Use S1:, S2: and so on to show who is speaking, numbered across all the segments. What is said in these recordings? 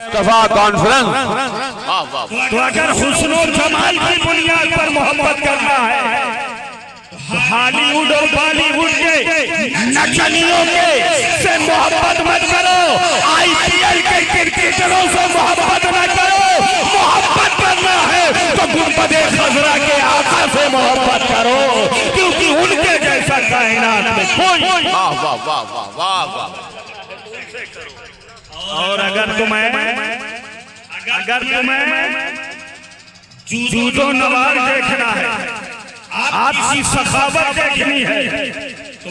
S1: Mustafa conference.
S2: तो अगर हुस्नो जमाल की बुनियाद पर मोहब्बत करना है, हॉलीवुड और बॉलीवुड के नचनियों के से मोहब्बत मत करो, आईपीएल के क्रिकेटरों से मोहब्बत न करो। मोहब्बत करना है तो गुंबदे खजरा के आका से मोहब्बत करो, क्योंकि उनके जैसा कायनात में कोई। और अगर तुम्हें जूदो नवाज देखना है, आपकी सखावत देखनी है,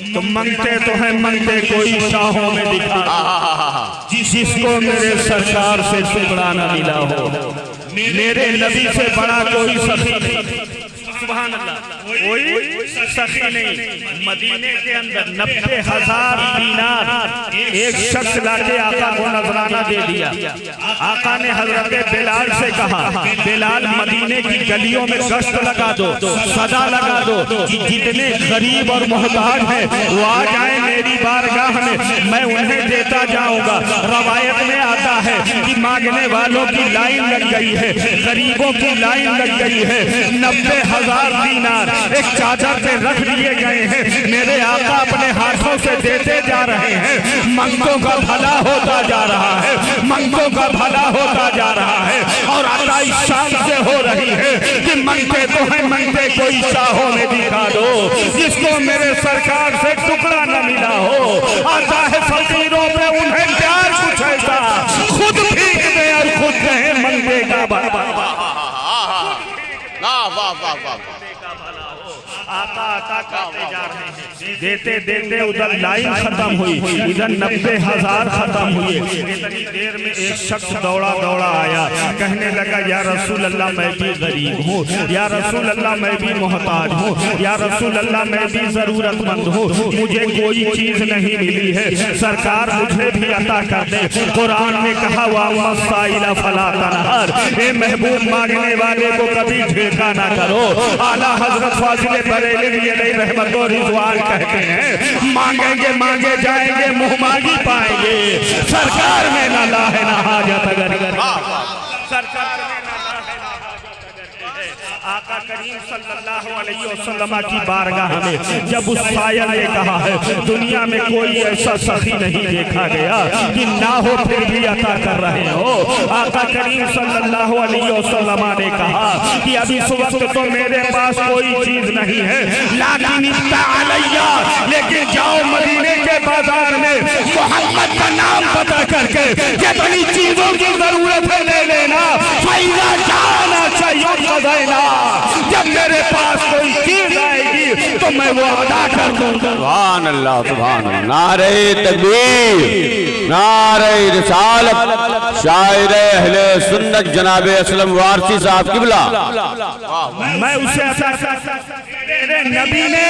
S2: तो मंगते तो है मंगते कोई शाहों में दिखा, जिसको मेरे सरकार से टुकड़ा न मिला हो। मेरे नबी से बड़ा कोई सखी नहीं, सुभान अल्लाह, कोई सखी नहीं। मदीने के अंदर 90,000 दीनार एक शख्स लाके आका को नजराना दे दिया। आका ने हजरत बिलाल से कहा, बिलाल मदीने की गलियों में गश्त लगा दो, सदा लगा दो कि जितने गरीब और मोहताज हैं वो आ जाए मेरी बारगाह में, मैं उन्हें देता जाऊंगा। रवायत में आता है कि मांगने वालों की लाइन लग गई है, गरीबों की लाइन लग गई है। 90,000 दीनार एक चादर पे रख दिए गए हैं, मेरे आका अपने हाथों से देते जा रहे हैं। मंगतों का भला होता जा रहा है, मंगतों का भला होता जा रहा है। और आता इस शान से हो रही है कि मंगते तो है मंगते कोई शाहों में दिखा दो, जिसको मेरे सरकार से टुकड़ा न मिला हो। आता है फकीरों पे उन्हें प्यार कुछ ऐसा, खुद भीग दे और खुद कहे मंगते का भला। आता आता करते जा रहे हैं, देते देते उधर लाइन खत्म हुई, इधर 90,000 खत्म हुए। इतनी देर में एक शख्स दौड़ा दौड़ा आया, कहने लगा या रसूल अल्लाह मैं भी गरीब हूँ, या रसूल अल्लाह मैं भी मोहताज हूँ, या रसूल अल्लाह मैं भी जरूरतमंद हूँ, मुझे कोई चीज नहीं मिली है, सरकार मुझे भी अता कर दे। कुरान ने कहा वाला फला तनहर, ए महबूब मांगने वाले को कभी ठेका ना करो। आला हजरत फाजिल रहमत और रिजवान कहते हैं, मांगेंगे मांगे जाएंगे मुँह मांगी पाएंगे, सरकार में ना लाहे ना हाजत। अगर सरकार में आका करीम सल्लल्लाहु अलैहि वसल्लम की बारगाह में जब उस सायल ने कहा है, दुनिया में कोई ऐसा सखी नहीं देखा गया कि ना हो फिर भी अता कर रहे हो। आका करीम सल्लल्लाहु अलैहि वसल्लम ने कहा कि अभी इस वक्त तो मेरे पास कोई चीज नहीं है, लेकिन जाओ मदीने के बाजार में मोहम्मद का नाम पता करके जितनी चीजों की जरूरत है ले लेना। फायदा जाना चाहिए खजाना, जब मेरे पास कोई चीज आएगी तो मैं वो अदा कर दूंगा।
S1: सुभान अल्लाह, सुभान अल्लाह। नारे तकबीर, नारे रिसालत, शायर अहले सुन्नत जनाब असलम वारसी साहब किबला।
S2: मैं उसे मेरे नबी ने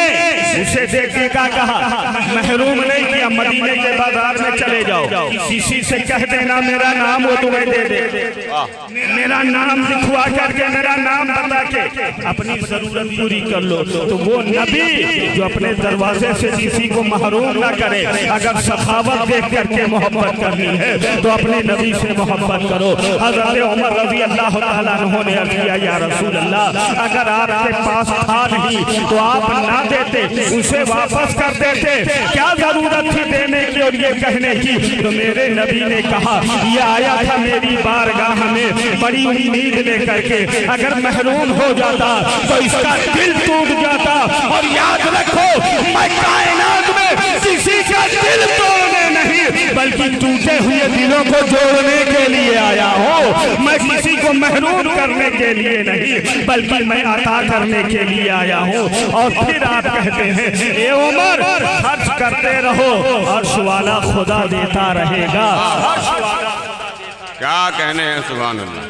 S2: उसे देखने का कहा, महरूम नहीं किया। मदीने के बाजार में चले जाओ, किसी से कह देना मेरा नाम वो तुम्हें दे दे, मेरा नाम लिखवा करके मेरा नाम बता के अपनी जरूरत पूरी कर लो। तो वो नबी जो अपने दरवाजे से किसी को महरूम ना करे, अगर सखावत देख करके मोहब्बत करनी है तो अपने नबी से मोहब्बत करो। हज़रत उमर रज़ी अल्लाह तआला अन्हु ने अर्ज़ किया, या रसूल अल्लाह, अगर आपके पास था नहीं तो आप ना देते, उसे वापस कर देते, क्या जरूरत थी देने की और ये कहने की। तो मेरे नबी ने कहा, ये आया था मेरी बारगाह में बड़ी उम्मीद लेकर के, अगर महरूम हो जाता तो इसका दिल टूट जाता। और याद रखो, मैं कायनात में किसी का दिल तोड़ने नहीं बल्कि टूटे हुए दिलों को जोड़ने के लिए आया हूँ। मैं किसी को महरूम करने के लिए नहीं बल्कि मैं अता करने के लिए आया हूँ। और फिर आप कहते हैं, ए उमर खर्च करते रहो, अर्श वाला खुदा देता रहेगा।
S1: क्या कहने हैं, सुभान अल्लाह।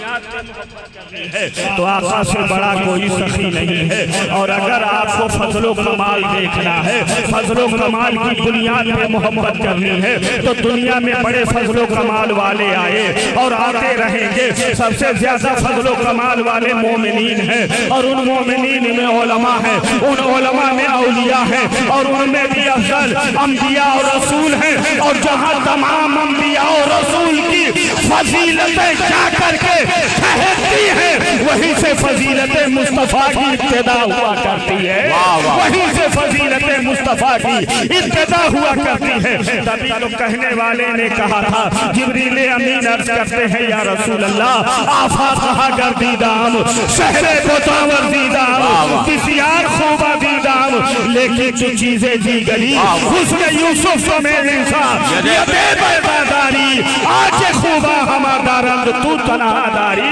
S2: तो आका से बड़ा कोई सखी नहीं है। और अगर आपको फजलो कमाल देखना है, फजलो कमाल की बुनियाद पे मोहब्बत करनी है, तो दुनिया में बड़े फजलो कमाल वाले आए और आते रहेंगे। सबसे ज्यादा फजलो कमाल वाले मोमिनीन हैं, और उन मोमिनीन में उलमा है, उन उलमा में औलिया है, और उनमें भी अफजल अंबिया और रसूल हैं। और जहाँ तमाम अंबिया और रसूल की फजीलतें जा करके ठहरती हैं, वहीं से फजीलतें मुस्तफा की इब्तिदा हुआ करती है, वहीं से फजीलतें मुस्तफा की इब्तिदा हुआ करती है। तभी तो कहने वाले ने कहा था, जिब्रील अमीन अर्ज करते हैं, या रसूल अल्लाह, आफा कहा गर्दीदाम, शहरे बोतावर दीदाम, बिसियार खूबा दीदाम, लेकिन जो चीजें दी गई उसने यूसुफ को मेरे बेदारी आज खूबा हमारा रंग तू तनहादारी,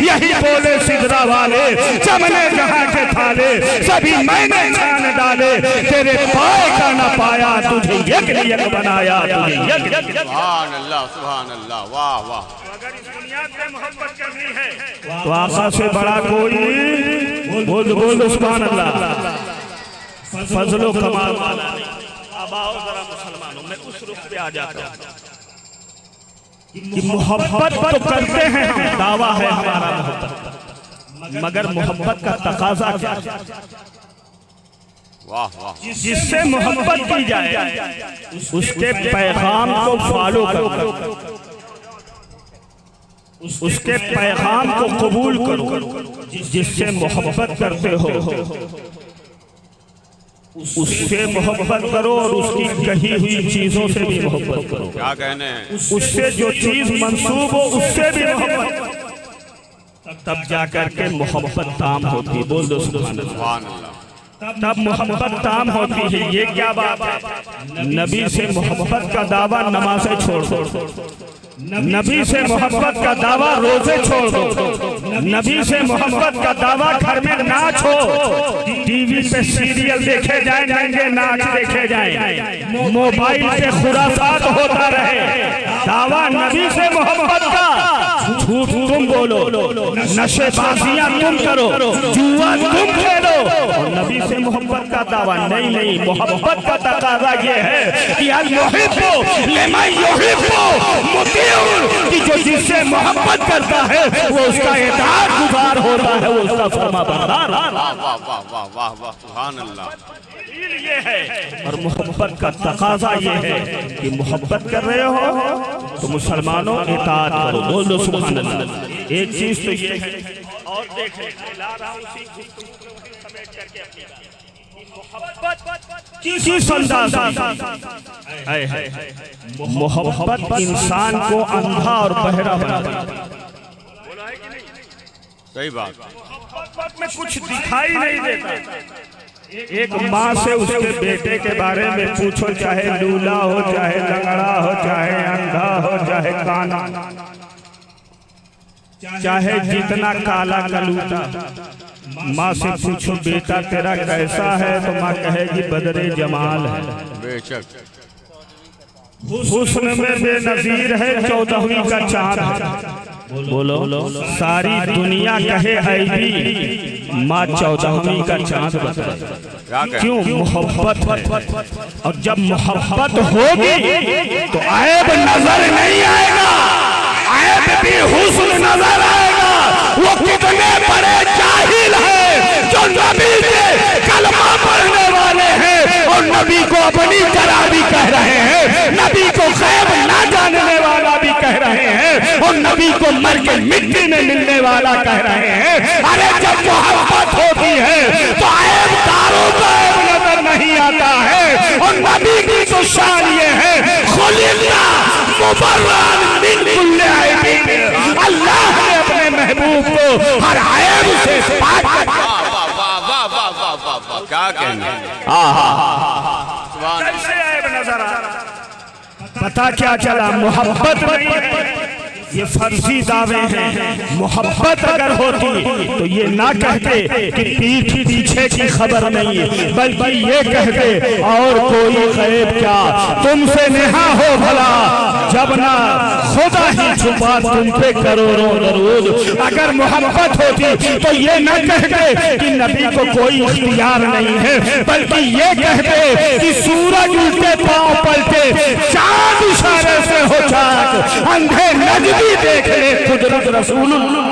S2: यही बोले सिदरा वाले, चमने जहां के थाले सभी मैंने छान डाले, तेरे पाए का न पाया, तुझे यक बनाया, तुझे यक।
S1: सुभान अल्लाह, सुभान अल्लाह, वाह वाह।
S2: अगर इस दुनिया में मोहब्बत करनी है तो आका से बड़ा कोई बोल सुभान अल्लाह, फजलो कमाल वाला नहीं। अब आओ जरा मुसलमानों, मैं उस रुख पे आ जाता हूं कि मोहब्बत तो करते हैं हम, दावा है हमारा मोहब्बत, मगर मोहब्बत का तकाजा क्या?
S1: वाह वाह।
S2: जिससे मोहब्बत की जाए उसके पैगाम को फॉलो करो, उसके पैगाम को कबूल करो, जिससे मोहब्बत करते हो उससे मोहब्बत करो, और उसकी कही हुई चीजों से भी मोहब्बत करो।
S1: क्या कहने हैं?
S2: उससे जो चीज मंसूब हो उससे भी मोहब्बत, तब जाकर के मोहब्बत ताम होती। बोल दो सुभान
S1: अल्लाह।
S2: तब मोहब्बत ताम होती है। ये क्या बात है? नबी से मोहब्बत का दावा नमाज़ें छोड़ दो, नबी से मोहब्बत का दावा रोजे छोड़ दो, नबी से मोहब्बत का दावा घर में नाच हो, टीवी पे सीरियल देखे जाए, नंगे नाच देखे जाए, मोबाइल पे खुराफात होता रहे, दावा नबी से मोहब्बत का झूठ तुम बोलो, नशेबाजियां तुम करो, जुआ तुम खेलो, और नबी से मोहब्बत का दावा नहीं। मोहब्बत का तकाजा ये है कि अल मुहिब्बु लिमन युहिब्बु मुतीउन, कि जो जिससे मोहब्बत करता है वो उसका इताअत गुज़ार होता है, वो उसका फरमाबरदार।
S1: वाह वाह वाह वाह वाह वाह, सुभान अल्लाह।
S2: ये है, और मोहब्बत का तकाजा ये है कि मोहब्बत कर रहे हो तो मुसलमानों इताअत करो। बोल दो सुभान अल्लाह। एक चीज तो ये है, और देखें ला रहा हूं उसी समेट करके अपनी मोहब्बत किस अंदाज है। मोहब्बत इंसान को अंधा और बहरा बनाता है।
S1: सही बात।
S2: मोहब्बत में कुछ दिखाई नहीं देता। एक माँ से उसके बेटे के बारे में पूछो, चाहे लूला हो, चाहे लंगड़ा हो, चाहे अंधा हो, चाहे काना, चाहे जितना काला कलूटा, माँ से पूछो बेटा तेरा कैसा है, तो माँ कहेगी बदरे जमाल है,
S1: बेशक
S2: हुस्न में बेनज़ीर है, 14वीं का चांद है। बोलो सारी दुनिया कहे ऐबी, माँ 14वीं का चांद बताए। क्यों? मोहब्बत। और जब मोहब्बत होगी तो ऐब नजर नहीं आएगा, ऐब भी हुस्न नजर आएगा। वो कितने बड़े जाहिल है जो नबी के कलमा पढ़ने वाले हैं और नबी को अपनी तरह भी कह रहे हैं, नबी को गैब ना जानने वाला भी कह रहे हैं, और नबी को मर के मिट्टी में मिलने वाला कह रहे हैं। अरे जब मोहब्बत होती है तो ऐबदारों को ऐब नजर नहीं आता है, और नबी की तो शान ये है, खुलिल्ला मुबर्रअन मिन कुल्ली ऐबिन, अल्लाह ने अपने महबूब को हर ऐब से पाक।
S1: क्या कहने?
S2: कैसे ऐब नजर आ रहा? पता क्या चला? मोहब्बत नहीं है, ये फर्जी दावे हैं। मोहब्बत अगर होती तो ये ना कहते कि पीठ पीछे की खबर नहीं, बल्कि ये कहते और कोई गैब क्या तुमसे नेहा हो भला, जब ना खुदा ही छुपा तुम पे करोड़ों दरूद। अगर मोहब्बत होती तो ये न कहते कि नबी को कोई इख्तियार नहीं है, बल्कि ये कहते कि सूरज उल्टे पांव पलटे, चांद इशारे से हो चाक, अंधे नजदी देख ले कुदरत रसूलुल्लाह,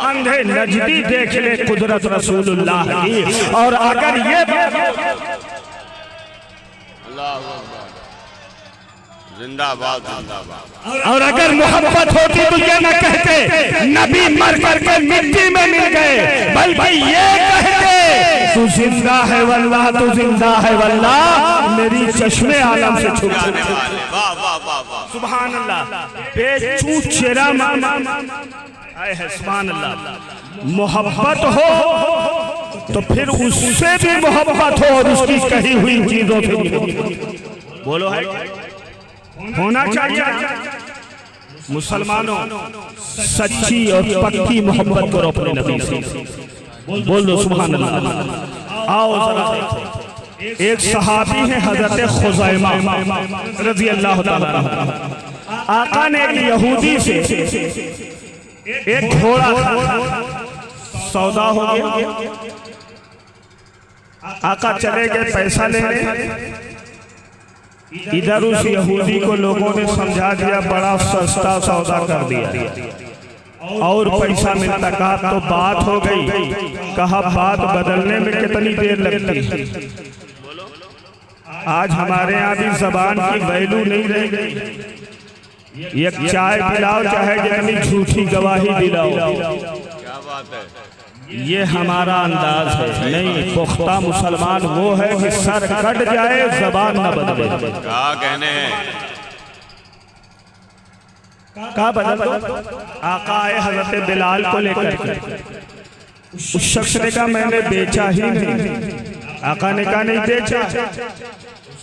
S2: अंधे नजदी देख ले कुदरत रसूलुल्लाह की। और अगर ये
S1: जिंदाबाद जिंदाबाद।
S2: और अगर मोहब्बत होती तो ये न कहते नबी मर करके मिट्टी में मिल गए, बल्कि ये कहते तू जिंदा है वल्लाह, तू जिंदा है वल्लाह, मेरी चश्मे आलम से छुप
S1: वाह वाह वाह वाह।
S2: सुभान अल्लाह। बेचू चेरा मामा आए है सुभान अल्लाह। मोहब्बत हो तो फिर उससे भी मोहब्बत हो और उसकी कही हुई चीजों से भी। बोलो है होना चाहिए। मुसलमानों सच्ची और पक्की मोहब्बत करो अपने नबी से। बोल दो सुभान अल्लाह। आओ जरा एक सहाबी है हजरत खुज़ैमा रज़ी अल्लाह ताला अन्हु। आका ने एक यहूदी से एक घोड़ा सौदा हो गया। आका चले गए पैसा लेने। इधर उस यहूदी को लोगों ने समझा दिया, बड़ा सस्ता सौदा कर दिया और पैसा मिलता। कहा तो बात हो गई। कहा बात बदलने में कितनी देर लगती है। आज हमारे यहाँ भी जबान की वैल्यू नहीं रह गई। एक चाय पिलाओ चाहे जितनी झूठी गवाही दिलाओ,
S1: क्या बात है।
S2: ये हमारा अंदाज है। नहीं, पुख्ता मुसलमान वो है कि सर कट जाए जबान न बदले।
S1: क्या कहने हैं।
S2: कहा बदल दो। आका आए हजरत बिलाल को लेकर। उस शख्स ने कहा मैंने बेचा ही नहीं। आका ने कहा नहीं बेचा।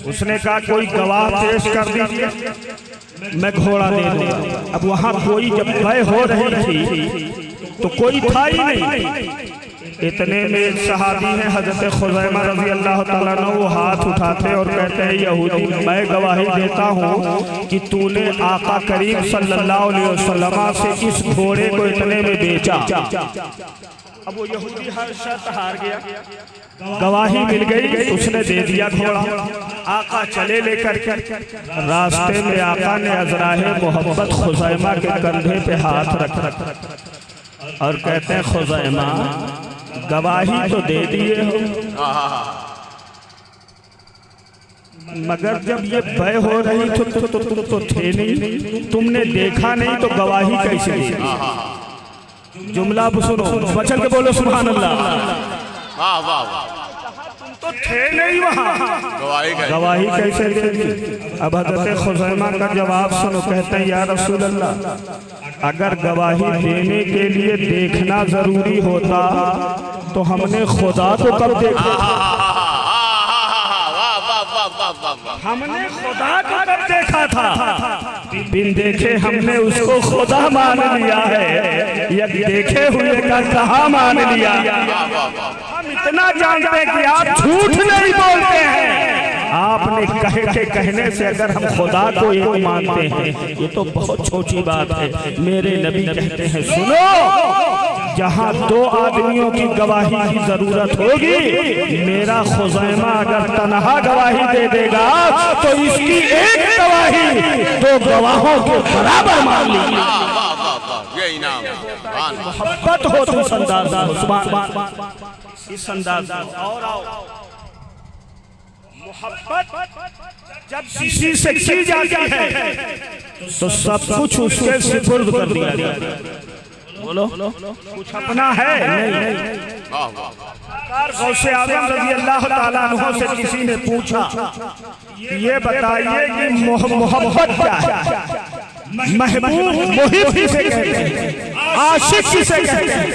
S2: उसने कहा कोई गवाह पेश कर दीजिए, मैं घोड़ा दे दूंगा। अब वहां कोई जब तय हो रही थी तो कोई था ही नहीं। इतने में सहाबी है हजरत खुज़ैमा रज़ी अल्लाह ताला अन्हु, वो हाथ उठाते और कहते हैं यहूदी मैं गवाही देता हूँ कि तूने आका करीम सल्लल्लाहु अलैहि वसल्लम से इस घोड़े को इतने में बेचा। अब वो यहूदी हर शर्त हार गया। गवाही मिल गई, उसने दे दिया घोड़ा। आका चले लेकर के रास्ते में आका ने अज़राहे मोहब्बत खुज़ैमा के कंधे पे हाथ रख और कहते हैं खुज़ैमा गवाही तो दे दिए हो, मगर जब ये भय हो रही तो थे नहीं, तुमने देखा नहीं तो गवाही कैसे दी। जुमला सुनो, बचन के बोलो सुभान अल्लाह।
S1: वाह वाह।
S2: तो थे नहीं वहाँ, गवाही कैसे देगी। अब हज़रत खुज़ैमा का जवाब सुनो। कहते हैं या रसूल अल्लाह, अगर गवाही देने के लिए देखना जरूरी होता तो हमने खुदा को कब देखा। हमने खुदा को कब देखा था। बिन देखे हमने उसको खुदा मान लिया है, यह देखे हुए का कहाँ मान लिया। हम इतना जानते हैं कि आप झूठ नहीं बोलते हैं। आपने कहने से अगर हम खुदा को एक मानते हैं ये तो बहुत छोटी बात है। मेरे नबी कहते हैं सुनो, जहाँ दो आदमियों की गवाही की जरूरत होगी, मेरा खुज़ैमा अगर तन्हा गवाही दे देगा तो इसकी एक गवाही दो गवाहों के बराबर मान ली। मोहब्बत हो तो इस अंदाज और आओ। मोहब्बत जब किसी से की जाती है तो सब कुछ उसके सुपुर्द कर दिया जाता है। बोलो कुछ अपना है नहीं। गौसे आज़म रज़ी अल्लाह ताला अन्हु से किसी ने पूछा ये बताइए कि मोहब्बत क्या है। महबूब मुहिब किसे कहते हैं, आशिक किसे कहते हैं।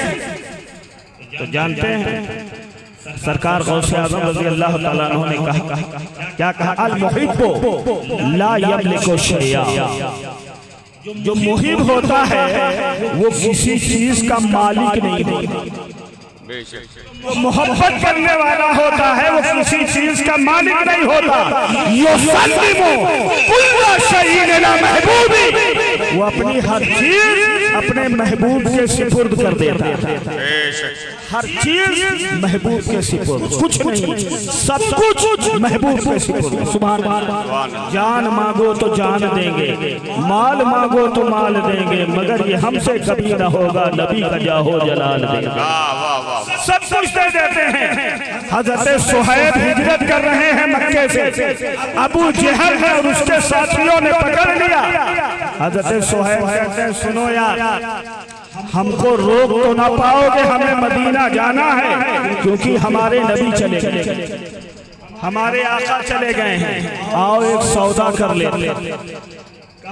S2: तो जानते हैं सरकार गौसे आज़म रज़ी अल्लाह ताला अन्हु ने कहा क्या कहा, अल मुहिब्बु ला यमलिकु शैया। जो मुहिब होता है वो किसी चीज का मालिक नहीं होता। वो मोहब्बत करने वाला होता है वो किसी चीज का मालिक नहीं होता। युसल्लिमु कुल्ला शैइन इला महबूबी वो अपनी हर चीज अपने महबूब के सिपुर्द कर देता है। हर चीज महबूब के सिपुर्द, कुछ नहीं, सब कुछ महबूब के सिपुर्द। सुभान अल्लाह। जान मांगो तो जान देंगे, माल मांगो तो माल देंगे, मगर ये हमसे कभी न होगा, नबी का जाहो जलाल देंगे। सब कुछ दे देते हैं। हजरत सुहैब हिजरत कर रहे हैं मक्के से, अबू जहल है और उसके साथियों ने पकड़ लिया। हजरत सुहैब कहते हैं सुनो यार, हमको रोक तो ना पाओगे, हमें मदीना जाना है, क्योंकि हमारे नबी चले गए, हमारे आका चले गए हैं, आओ एक सौदा कर लेते।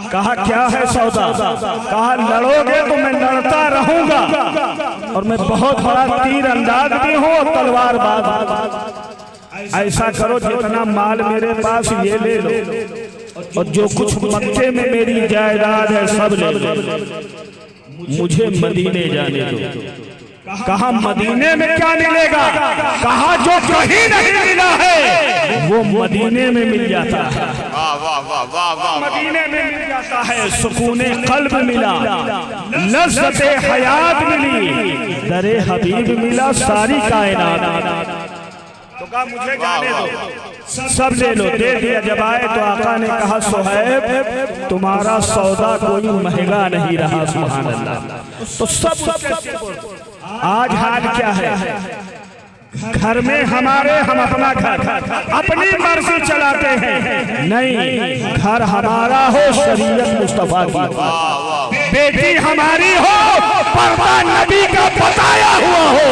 S2: कहा क्या है सौदा? कहा लड़ोगे तो मैं लड़ता रहूंगा, और मैं बहुत बड़ा तीर अंदाज भी हूँ और तलवारबाज। ऐसा करो जितना माल मेरे पास ये ले लो, और जो कुछ मक्के में मेरी जायदाद है सब ले लो, मुझे मदीने जाने दो। कहा मदीने में क्या मिलेगा? कहा जो कहीं नहीं मिला है वो मदीने में मिल जाता है। मदीने में मिल जाता है। सुकूने कल्ब मिला, लज़्ज़ते हयात मिली, दरे हबीब मिला, सारी कायनात। तो कहा मुझे जाने दो, सब ले लो। दे दिया। जब आए तो आका ने कहा सुहैब तुम्हारा सौदा कोई महंगा नहीं रहा। सुभान अल्लाह। तो सब आज हाल क्या है? घर में हमारे, हम अपना घर अपनी मर्जी चलाते हैं। नहीं, घर हमारा हो, शरीयत मुस्तफा की, बेटी हमारी हो, पर्दा नबी का बताया हुआ हो,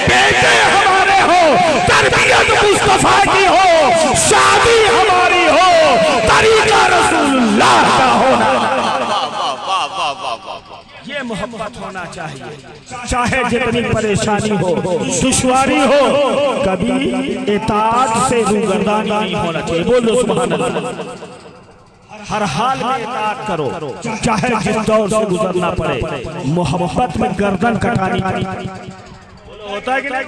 S2: बेटे हमारे हो, तरबियत मुस्तफा की हो, शादी हमारी हो, तरीका रसूलुल्लाह का होना। ये मोहब्बत होना चाहिए। चाहे जितनी परेशानी हो, दुश्वारी हो, कभी इताअत से रूगर्दानी नहीं होना चाहिए। बोलो सुभान अल्लाह। हर हाल में इताअत करो, चाहे जिस दौर से गुजरना पड़े। मोहब्बत में गर्दन कटानी होता है कि नहीं?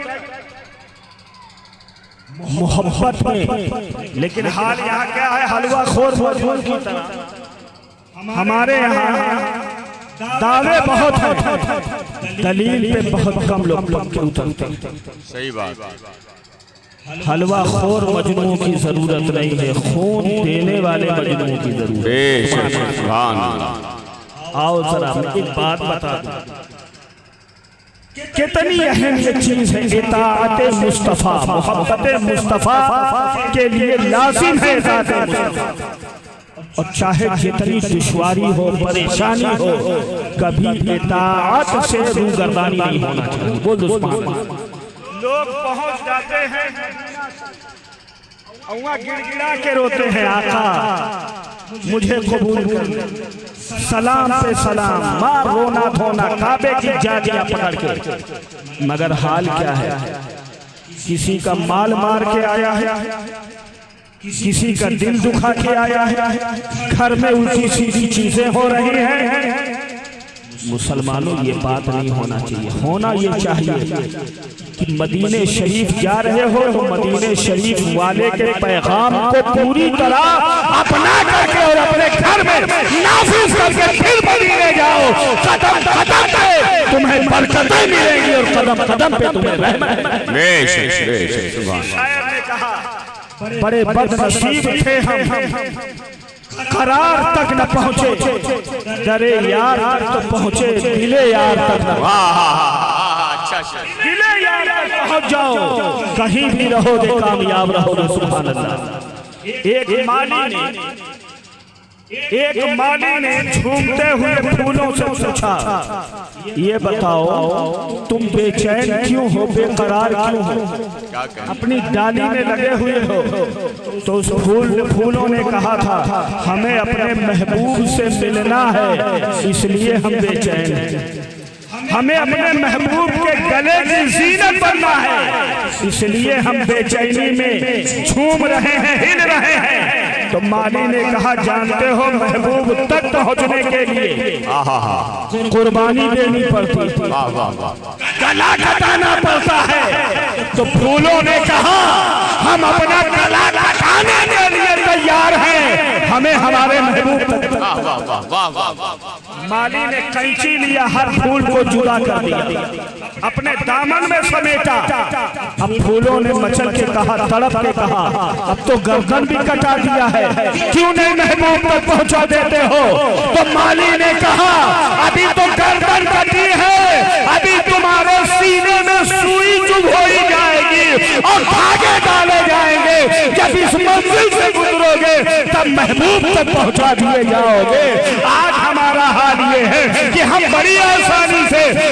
S2: मोहब्बत में। लेकिन हाल यहाँ क्या है? हलवा खोर मजबूर की तरह। हमारे यहाँ दावे बहुत है, दलील पे बहुत कम लोग पक्के उतरते।
S1: सही बात।
S2: हलवा खोर मजनू की जरूरत नहीं है, खून देने वाले मजनू की जरूरत है। आओ जरा एक बात बता दूं, कितनी अहम ये चीज है इताअत मुस्तफा। मोहब्बत मुस्तफा के लिए लाजिम है इताअत मुस्तफा। और चाहे जितनी दुश्वारी हो, परेशानी हो, कभी इताअत से रूगर्दानी नहीं होना चाहिए। बोल दो सुभान अल्लाह। लोग पहुंच जाते हैं, गिड़गिड़ा के रोते हैं, आका मुझे कबूल कर, सलाम पे सलाम, मार रोना धोना, काबे की जाजियां पकड़ के। मगर हाल क्या है? किसी का माल मार के आया है, किसी का दिल दुखा के आया है, घर में उल्टी सीधी चीजें हो रही हैं। मुसलमानों ये बात नहीं होना चाहिए। होना ये चाहिए कि मदीने शरीफ जा रहे हो तो मदीने शरीफ वाले के पैगाम को पूरी तरह अपना करके और अपने घर में नाफिज करके फिर मदीने जाओ। कदम कदम पे तुम्हें बरकतें मिलेंगी और कदम कदम पे तुम्हें रहमत। शायर ने कहा बड़े बदनसीब थे हम, करार तक न पहुँचे, डरे यार तक तो पहुँचे, दिले यार तक न। दिले यार तक पहुँच जाओ, कहीं भी रहोगे कामयाब रहोगे। सुभान अल्लाह। एक माली ने झूमते हुए फूलों से पूछा, ये बताओ तुम बेचैन क्यों हो, बेकरार क्यों हो, अपनी डाली में लगे हुए हो? तो उस फूलों ने कहा था, हमें अपने महबूब से मिलना है, इसलिए हम बेचैन हैं। हमें अपने महबूब के गले की जीनत बनना है, इसलिए हम बेचैनी में झूम रहे हैं, हिल रहे हैं। तो माली ने कहा, जानते हो महबूब तक पहुंचने के लिए कुर्बानी देनी पड़ती है, गला कटाना पड़ता है। तो फूलों ने कहा, हम अपना गला कटाने के लिए तैयार हैं, हमें हमारे महबूब तक।
S1: वाह वाह वाह वाह वाह वाह।
S2: माली ने कैंची लिया, हर फूल को जुदा कर दिया, अपने दामन में समेटा। अब फूलों ने मचल के कहा, तड़प के कहा, अब तो गर्दन भी कटा दिया है, क्यों नहीं महबूब तक पहुंचा देते हो? तो माली ने कहा, अभी तो गर्दन कटी है, अभी तुम्हारे सीने में सुई चुभोई जाएगी और धागे डाले जाएंगे। जब इस मंजिल से गुजरोगे तब महबूब तक पहुंचा दिए जाओगे। आज हमारा हाल ये है कि हम बड़ी आसानी से